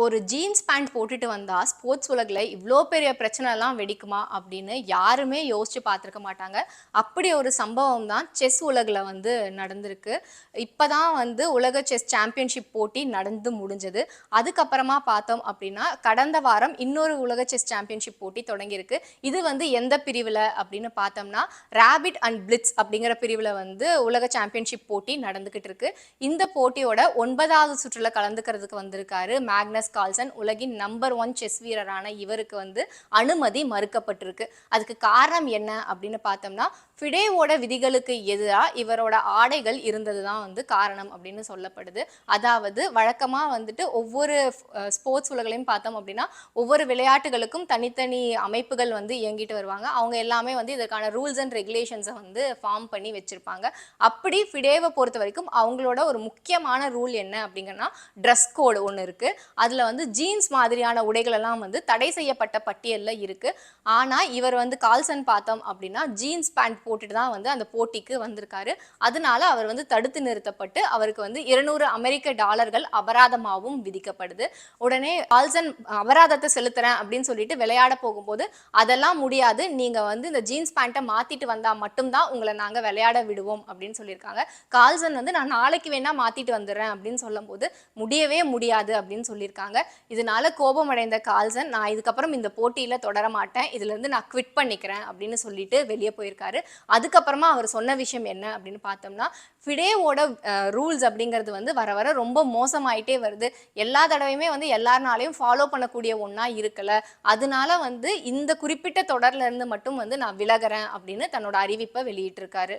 ஒரு jeans pant போட்டுட்டு வந்தா ஸ்போர்ட்ஸ் உலகில் இவ்வளோ பெரிய பிரச்சனைலாம் வெடிக்குமா அப்படின்னு யாருமே யோசிச்சு பார்த்துருக்க மாட்டாங்க. அப்படி ஒரு சம்பவம் தான் செஸ் உலகில் வந்து நடந்திருக்கு. இப்போ தான் வந்து உலக செஸ் சாம்பியன்ஷிப் போட்டி நடந்து முடிஞ்சது. அதுக்கப்புறமா பார்த்தோம் அப்படின்னா கடந்த வாரம் இன்னொரு உலக செஸ் சாம்பியன்ஷிப் போட்டி தொடங்கியிருக்கு. இது வந்து எந்த பிரிவில் அப்படின்னு பார்த்தோம்னா ரேபிட் அண்ட் பிளிட்ஸ் அப்படிங்கிற பிரிவில் வந்து உலக சாம்பியன்ஷிப் போட்டி நடந்துக்கிட்டு இருக்கு. இந்த போட்டியோட 9வது சுற்றுல கலந்துக்கிறதுக்கு வந்திருக்காரு மேக்னஸ் கால்சன். உலகின் நம்பர் 1 செஸ் வீரரான இவருக்கு வந்து அனுமதி மறுக்கப்பட்டிருக்கு. அதுக்கு காரணம் என்ன அப்படின்னு பார்த்தோம்னா ஃபிடேவோட விதிகளுக்கு எதிராக இவரோட ஆடைகள் இருந்தது தான் வந்து காரணம் அப்படின்னு சொல்லப்படுது. அதாவது வழக்கமாக வந்துட்டு ஒவ்வொரு ஸ்போர்ட்ஸ் உலகளையும் பார்த்தோம் அப்படின்னா ஒவ்வொரு விளையாட்டுகளுக்கும் தனித்தனி அமைப்புகள் வந்து இயங்கிட்டு வருவாங்க. அவங்க எல்லாமே வந்து இதற்கான ரூல்ஸ் அண்ட் ரெகுலேஷன்ஸை வந்து ஃபார்ம் பண்ணி வச்சிருப்பாங்க. அப்படி ஃபிடேவை பொறுத்த வரைக்கும் அவங்களோட ஒரு முக்கியமான ரூல் என்ன அப்படிங்கன்னா ட்ரெஸ் கோடு ஒன்று இருக்கு. அதில் வந்து ஜீன்ஸ் மாதிரியான உடைகள் எல்லாம் வந்து தடை செய்யப்பட்ட பட்டியலில் இருக்கு. ஆனால் இவர் வந்து கால்சன் பார்த்தோம் அப்படின்னா ஜீன்ஸ் பேண்ட் போட்டுட்டு தான் வந்து அந்த போட்டிக்கு வந்திருக்காரு. அதனால அவர் வந்து தடுத்து நிறுத்தப்பட்டு அவருக்கு வந்து $200 அபராதமாகவும் விதிக்கப்படுது. உடனே கால்சன் அபராதத்தை செலுத்துறேன் அப்படின்னு சொல்லிட்டு விளையாட போகும்போது அதெல்லாம் முடியாது, நீங்க வந்து இந்த ஜீன்ஸ் பேண்ட்டை மாத்திட்டு வந்தா மட்டும்தான் உங்களை நாங்க விளையாட விடுவோம் அப்படின்னு சொல்லியிருக்காங்க. கால்சன் வந்து நான் நாளைக்கு வேணா மாத்திட்டு வந்துடுறேன் அப்படின்னு சொல்லும் போது முடியவே முடியாது அப்படின்னு சொல்லியிருக்காங்க. இதனால கோபமடைந்த கால்சன் நான் இதுக்கப்புறம் இந்த போட்டியில தொடர மாட்டேன், இதுல இருந்து நான் குவிட் பண்ணிக்கிறேன் அப்படின்னு சொல்லிட்டு வெளியே போயிருக்காரு. அதுக்கப்புறமா அவர் சொன்ன விஷயம் என்ன அப்படின்னு பார்த்தோம்னா ஃபிடேவோட ரூல்ஸ் அப்படிங்கிறது வந்து வர வர ரொம்ப மோசமாயிட்டே வருது. எல்லா தடவையுமே வந்து எல்லாருனாலையும் ஃபாலோ பண்ணக்கூடிய ஒன்றா இருக்கல. அதனால வந்து இந்த குறிப்பிட்ட தொடர்ல இருந்து மட்டும் வந்து நான் விலகிறேன் அப்படின்னு தன்னோட அறிவிப்பை வெளியிட்டிருக்காரு.